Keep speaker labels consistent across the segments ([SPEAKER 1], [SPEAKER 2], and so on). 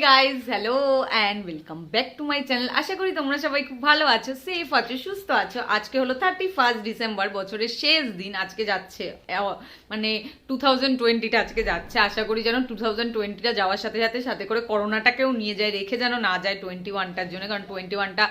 [SPEAKER 1] Guys, hello and welcome back to my channel. আশা করি তোমরা সবাই খুব ভালো আছো, সেফ আছো, সুস্থ আছো। আজকে হলো 31 ডিসেম্বর, বছরের শেষ দিন। আজকে যাচ্ছে মানে 2020টা আজকে যাচ্ছে। আশা করি যেন 2020টা যাওয়ার সাথে সাথে সাথে করে করোনাটাকেও নিয়ে যায়, রেখে যেন না যায় 21টার জন্য। কারণ 21টা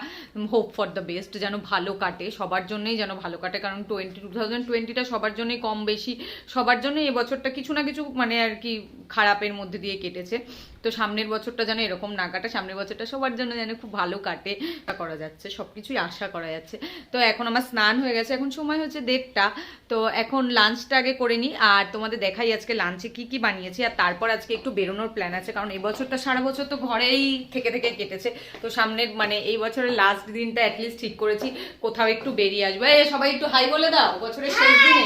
[SPEAKER 1] হোপ ফর দ্য বেস্ট, যেন ভালো কাটে, সবার জন্যই যেন ভালো কাটে। কারণ 2020টা সবার জন্যই কম বেশি সবার জন্যই এই বছরটা কিছু না কিছু মানে আর কি খারাপের মধ্যে দিয়ে কেটেছে। তো সামনের বছরটা যেন এরকম না কাটে, সামনের বছরটা সবার জন্য যেন খুব ভালো কাটে করা যাচ্ছে, সবকিছুই আশা করা যাচ্ছে। তো এখন আমার স্নান হয়ে গেছে, এখন সময় হচ্ছে 1:30। তো এখন লাঞ্চটা আগে করে নিই, আর তোমাদের দেখাই আজকে লাঞ্চে কি কি বানিয়েছি। আর তারপর আজকে একটু বেরোনোর প্ল্যান আছে, কারণ এই বছরটা সারা বছর তো ঘরেই থেকে থেকে কেটেছে। তো সামনের মানে এই বছরের লাস্ট দিনটা অ্যাটলিস্ট ঠিক করেছি কোথাও একটু বেরিয়ে আসবো। এই সবাই একটু হাই বলে দাও, বছরের শেষ দিনে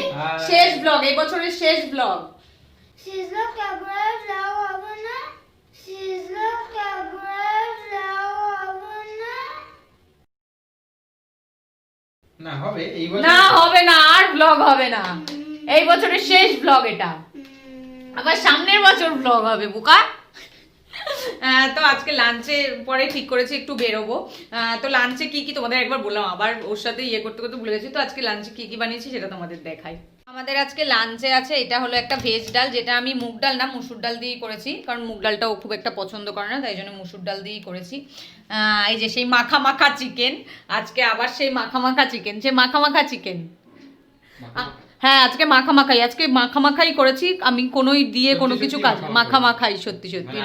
[SPEAKER 1] শেষ ব্লগ, এই বছরের শেষ ব্লগ।
[SPEAKER 2] না হবে
[SPEAKER 1] না, আর ব্লগ হবে না। এই বছরের শেষ ব্লগ এটা, আবার সামনের বছর ব্লগ হবে বুকা। তো আজকে লাঞ্চে পরে ঠিক করেছি একটু বেরোবো। তো লাঞ্চে কি কি তোমাদের একবার বললাম, আবার ওর সাথে ইয়ে করতে করতে ভুলে গেছি। তো আজকে লাঞ্চে কি কি বানিয়েছি সেটা তোমাদের দেখাই। আমাদের আজকে লাঞ্চে আছে, এটা হলো একটা ভেজ ডাল, যেটা আমি মুগ ডাল না মুসুর ডাল দিয়েই করেছি, কারণ মুগ ডালটাও খুব একটা পছন্দ করে না, তাই জন্য মুসুর ডাল দিয়েই করেছি। এই যে সেই মাখা মাখা চিকেন, আজকে আবার সেই মাখা মাখা চিকেন, হ্যাঁ আজকে মাখা মাখাই করেছি আমি, কোনোই দিয়ে কোনো কিছু কাজ মাখা মাখাই, সত্যি সত্যি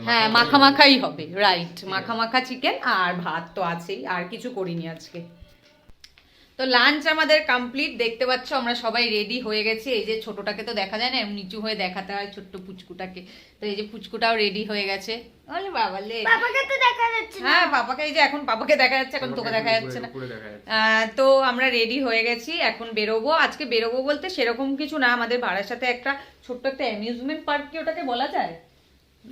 [SPEAKER 1] হ্যাঁ মাখা মাখাই হবে, রাইট। মাখা মাখা চিকেন আর ভাত তো আছেই, আর কিছু করিনি আজকে। তো লাঞ্চ আমাদের কমপ্লিট, দেখতে পাচ্ছ আমরা সবাই রেডি হয়ে গেছি। এই যে ছোটটাকে তো দেখা যায় না, নিচু হয়ে দেখাতে হয় ছোট্ট পুচকুটাকে। তো এই যে পুচকুটাও রেডি হয়ে গেছে। ওলে বাবালে, পাপাকে তো দেখা যাচ্ছে না। হ্যাঁ পাপাকে, এই যে এখন পাপাকে দেখা যাচ্ছে, এখন তোকে দেখা যাচ্ছে না। তো আমরা রেডি হয়ে গেছি, এখন বেরোবো। আজকে বেরোবো বলতে সেরকম কিছু না, আমাদের ভাড়ার সাথে একটা ছোট্ট একটা অ্যামিউজমেন্ট পার্ক, কি ওটাকে বলা যায়?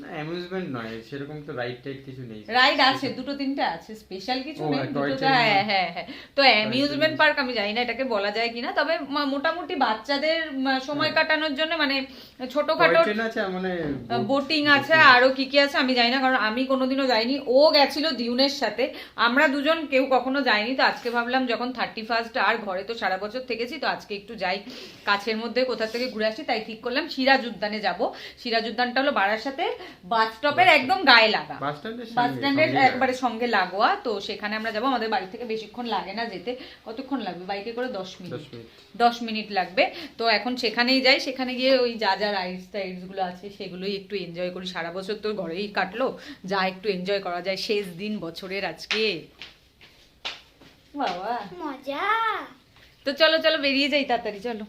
[SPEAKER 2] না অ্যামিউজমেন্ট নয়, সেরকম তো রাইড টাইড কিছু নেই।
[SPEAKER 1] রাইড আছে, দুটো তিনটে আছে, স্পেশাল কিছু নেই, দুটো। হ্যাঁ হ্যাঁ হ্যাঁ। তো অ্যামিউজমেন্ট পার্ক আমি জানি না এটাকে বলা যায় কিনা, তবে মোটামুটি বাচ্চাদের সময় কাটানোর জন্য মানে ছোটখাটো মানে বোটিং আছে, আরো কি কি আছে আমি জানি না, কারণ আমি কোনোদিনও যাইনি। ও গেছিল দিউনের সাথে, আমরা দুজন কেউ কখনো যাইনি। তো আজকে ভাবলাম যখন 31 আর ঘরে তো সারা বছর থেকেছি, তো আজকে একটু যাই কাছের মধ্যে কোথা থেকে ঘুরে আসি। তাই ঠিক করলাম সিরাজ উদ্যানে যাব। সিরাজ উদ্যানটা হলো বারাসাতে বাস স্টপের একদম গায়ে লাগা, বাস স্ট্যান্ডের একবারে সঙ্গে লাগোয়া। তো সেখানে আমরা যাবো, আমাদের বাড়ি থেকে বেশিক্ষণ লাগে না যেতে। কতক্ষণ লাগবে বাইকে করে? 10 মিনিট লাগবে। তো এখন সেখানেই যাই, সেখানে গিয়ে ওই যা যা রাইডস টাইডস গুলো আছে সেগুলোই একটু এনজয় করি। সারা বছর তো ঘরেই কাটলো, যা একটু এনজয় করা যায় শেষ দিন বছরের আজকে, বাবা মজা। তো চলো চলো বেরিয়ে যাই তাড়াতাড়ি, চলো।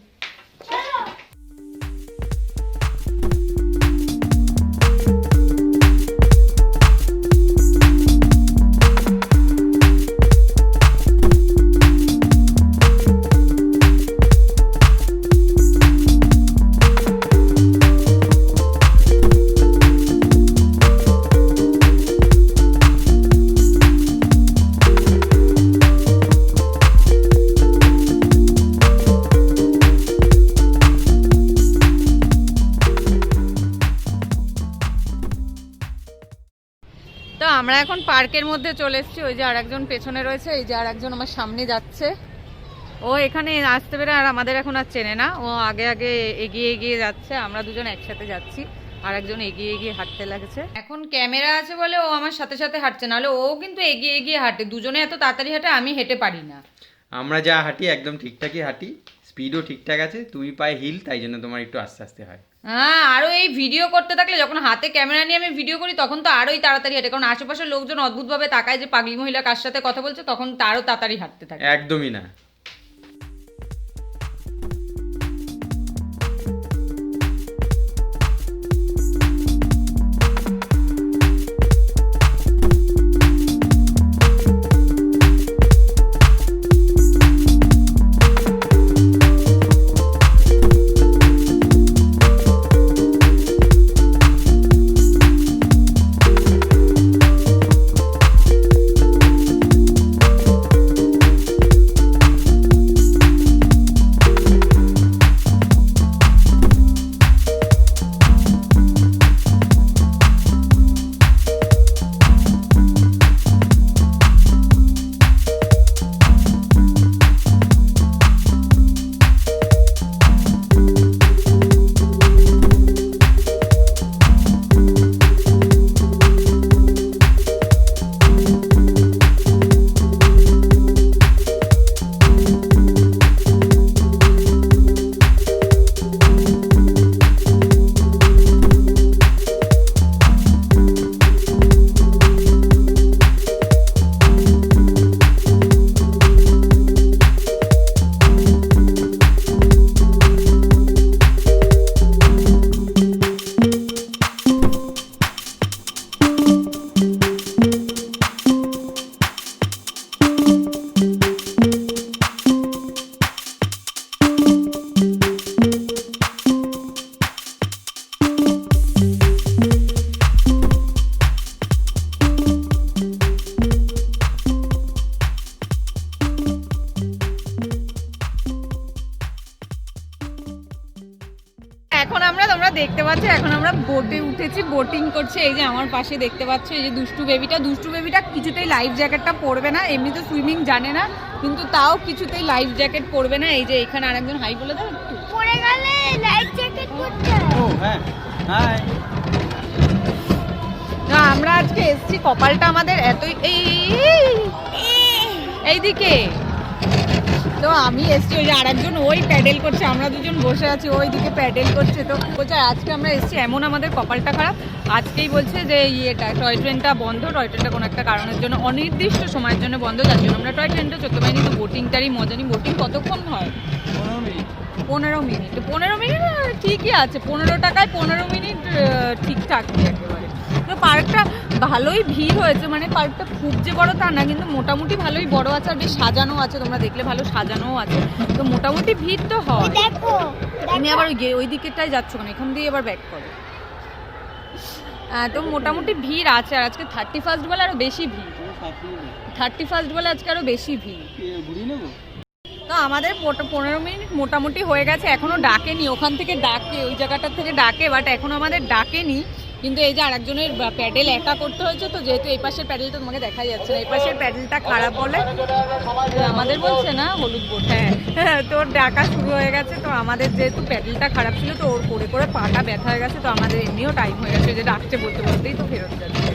[SPEAKER 1] তো আমরা এখন পার্কের মধ্যে চলে এসেছি, ওই যে আরেকজন পেছনে রয়েছে, এই যে আরেকজন আমার সামনে যাচ্ছে। ও এখানে আসতে পেরে আর আমাদের এখন আর চেনে না, ও আগে আগে এগিয়ে এগিয়ে যাচ্ছে, আমরা দুজন একসাথে যাচ্ছি, আর একজন এগিয়ে এগিয়ে হাঁটতে লাগছে। এখন ক্যামেরা আছে বলে ও আমার সাথে সাথে হাঁটছে, নাহলে ও কিন্তু এগিয়ে এগিয়ে হাঁটে, দুজনে এত তাড়াতাড়ি হাঁটে, আমি হেঁটে পারি না।
[SPEAKER 2] আমরা যা হাঁটি একদম ঠিকঠাকই হাঁটি, স্পিডও ঠিকঠাক আছে, তুমি পায়ে হিল, তাই জন্য তোমার একটু আস্তে আস্তে হয়।
[SPEAKER 1] হ্যাঁ, আরো এই ভিডিও করতে থাকলে, যখন হাতে ক্যামেরা নিয়ে আমি ভিডিও করি তখন তো আরোই তাড়াতাড়ি হাঁটে, কারণ আশেপাশের লোকজন অদ্ভুতভাবে তাকায় যে পাগলি মহিলা কার সাথে কথা বলছে, তখন তারও তাড়াতাড়ি হাঁটতে থাকে।
[SPEAKER 2] একদমই না।
[SPEAKER 1] পাচ্ছ এখন আমরা বোটে উঠেছি, বোটিং করছে। এই যে আমার পাশে দেখতে পাচ্ছ এই যে দুষ্টু বেবিটা কিছুতেই লাইফ জ্যাকেটটা পরবে না, এমনিতে সুইমিং জানে না কিন্তু তাও কিছুতেই লাইফ জ্যাকেট পরবে না। এই যে এখানে আরেকজন হাই বলে দাও, একটু
[SPEAKER 3] পড়ে গেলে লাইফ জ্যাকেট পরতে হয়।
[SPEAKER 2] ও হ্যাঁ, হাই।
[SPEAKER 1] না আমরা আজকে এসেছি, কপালটা আমাদের এতই এইদিকে তো আমি এসছি, ওই যে আরেকজন ওই প্যাডেল করছে, আমরা দুজন বসে আছি ওইদিকে প্যাডেল করছে। তো বলছে আজকে আমরা এসছি, এমন আমাদের কপালটা খারাপ, আজকেই বলছে যে ইয়েটা টয় ট্রেনটা বন্ধ, টয় ট্রেনটা কোনো একটা কারণের জন্য অনির্দিষ্ট সময়ের জন্য বন্ধ, যার জন্য আমরা টয় ট্রেনটা চড়তে পারিনি। কিন্তু বোটিংটারই মজা নিই। বোটিং কতক্ষণ হয়? 15 মিনিট। 15 মিনিট ঠিকই আছে, 15 টাকায় 15 মিনিট ঠিকঠাক একেবারে। তো পার্কটা ভালোই ভিড় হয়েছে, মানে পার্কটা খুব যে বড় তা না, কিন্তু মোটামুটি ভালোই বড় আছে আর বেশ সাজানো আছে, তোমরা দেখলে ভালো সাজানোও আছে। তো মোটামুটি ভিড় তো হয়।
[SPEAKER 3] দেখো
[SPEAKER 1] তুমি আবার ওই দিকেরটাই যাচ্ছ কেন? এখান দিয়ে এবার ব্যাক করো। তো মোটামুটি ভিড় আছে, আর আজকে 31st বলে আরো বেশি ভিড়। 31st বলে আজকে আরো বেশি ভিড়। তো আমাদের 15 মিনিট মোটামুটি হয়ে গেছে, এখনো ডাকেনি, ওখান থেকে ডাকে, ওই জায়গাটার থেকে ডাকে, বাট এখনো আমাদের ডাকেনি। কিন্তু এই যে আরেকজনের প্যাডেল একা করতে হয়েছে, তো যেহেতু এই পাশের প্যাডেলটা তোমাকে দেখা যাচ্ছে না, এই পাশের প্যাডেলটা খারাপ বলে আমাদের বলছে না হলুদ বোট, হ্যাঁ তোর ডাকা শুরু হয়ে গেছে। তো আমাদের যেহেতু প্যাডেলটা খারাপ ছিল তো ওর করে করে পাটা ব্যথা হয়ে গেছে, তো আমাদের এমনিও টাইম হয়ে গেছে, যে ডাকছে বলতে বলতেই তো ফেরত যাচ্ছে।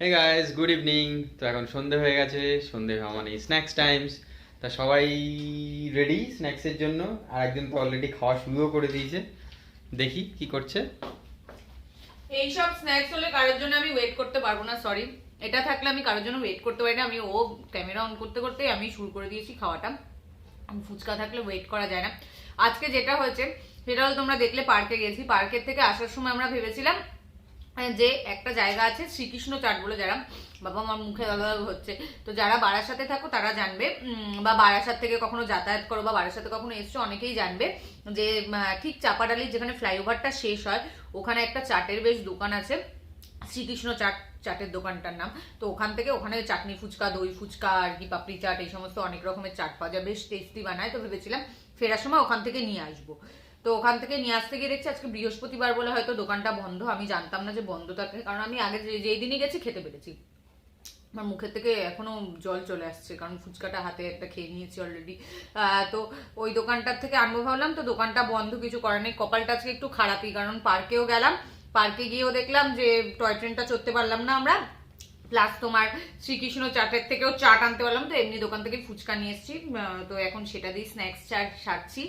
[SPEAKER 2] Hey guys, good evening. তো এখন সন্ধে হয়ে গেছে, সন্ধে হওয়া মানে স্ন্যাক্স টাইমস। তা সবাই রেডি স্ন্যাক্সের জন্য, আর একজন তো অলরেডি খাওয়া শুরুও করে দিয়েছে, দেখি কি করছে।
[SPEAKER 1] এইসব স্ন্যাক্স হলে কারোর জন্য আমি ওয়েট করতে পারবো না, সরি, এটা থাকলে আমি কারোর জন্য ওয়েট করতে পারি না। আমি ও ক্যামেরা অন করতে করতেই আমি শুরু করে দিয়েছি খাওয়াটা। ফুচকা থাকলে ওয়েট করা যায় না। আজকে যেটা হয়েছে সেটা হলো, তোমরা দেখলে পার্কে গেছি, পার্কের থেকে আসার সময় আমরা ভেবেছিলাম যে একটা জায়গা আছে শ্রীকৃষ্ণ চাট বলে, যারা বাবা আমার মুখে হচ্ছে, তো যারা বারাসাতে থাকো তারা জানবে, বা বারাসাত থেকে কখনো যাতায়াত করো বা বারাসাতে কখনো এসছো অনেকেই জানবে যে ঠিক চাপাডালির যেখানে ফ্লাইওভারটা শেষ হয় ওখানে একটা চাটের বেশ দোকান আছে, শ্রীকৃষ্ণ চাটের দোকানটার নাম। তো ওখান থেকে ওখানে চাটনি ফুচকা, দই ফুচকা আর কি পাপড়ি চাট এই সমস্ত অনেক রকমের চাট পাওয়া যায়, বেশ টেস্টি বানায়। তো ভেবেছিলাম ফেরার সময় ওখান থেকে নিয়ে আসবো। তো ওখান থেকে নিয়ে আসতে গিয়ে দেখছি আজকে বৃহস্পতিবার বলে হয়তো দোকানটা বন্ধ। আমি জানতাম না যে বন্ধ থাকে, কারণ আমি আগে যেই দিনই গেছি খেতে পেরেছি। আমার মুখের থেকে এখনো জল চলে আসছে, কারণ ফুচকাটা হাতে একটা খেয়ে নিয়েছি অলরেডি। তো ওই দোকানটার থেকে আনবো ভাবলাম, তো দোকানটা বন্ধ, কিছু করার নেই। কপালটা আজকে একটু খারাপই, কারণ পার্কেও গেলাম, পার্কে গিয়েও দেখলাম যে টয় ট্রেনটা চড়তে পারলাম না আমরা, প্লাস তোমার শ্রীকৃষ্ণ চাটের থেকেও চাট আনতে পারলাম, তো এমনি দোকান থেকে ফুচকা নিয়ে এসেছি, তো এখন সেটা দিয়ে স্ন্যাক্স চাট সারছি।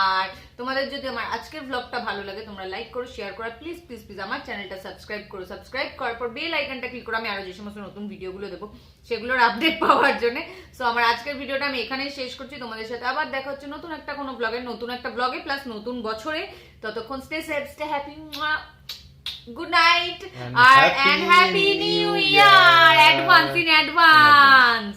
[SPEAKER 1] আর তোমাদের যদি আমার আজকের ব্লগটা ভালো লাগে তোমরা লাইক করো, শেয়ার করো, প্লিজ প্লিজ প্লিজ আমার চ্যানেলটা সাবস্ক্রাইব করো। সাবস্ক্রাইব করার পর বেল আইকনটা ক্লিক করো, আমি আরো যে সমস্ত নতুন ভিডিওগুলো দেবো সেগুলোর আপডেট পাওয়ার জন্য। সো আমার আজকের ভিডিওটা আমি এখানেই শেষ করছি, তোমাদের সাথে আবার দেখা হচ্ছে নতুন একটা কোনো ব্লগে, নতুন একটা ব্লগে প্লাস নতুন বছরে। ততক্ষণ stay safe, stay happy, good night আর happy new year, advance in advance.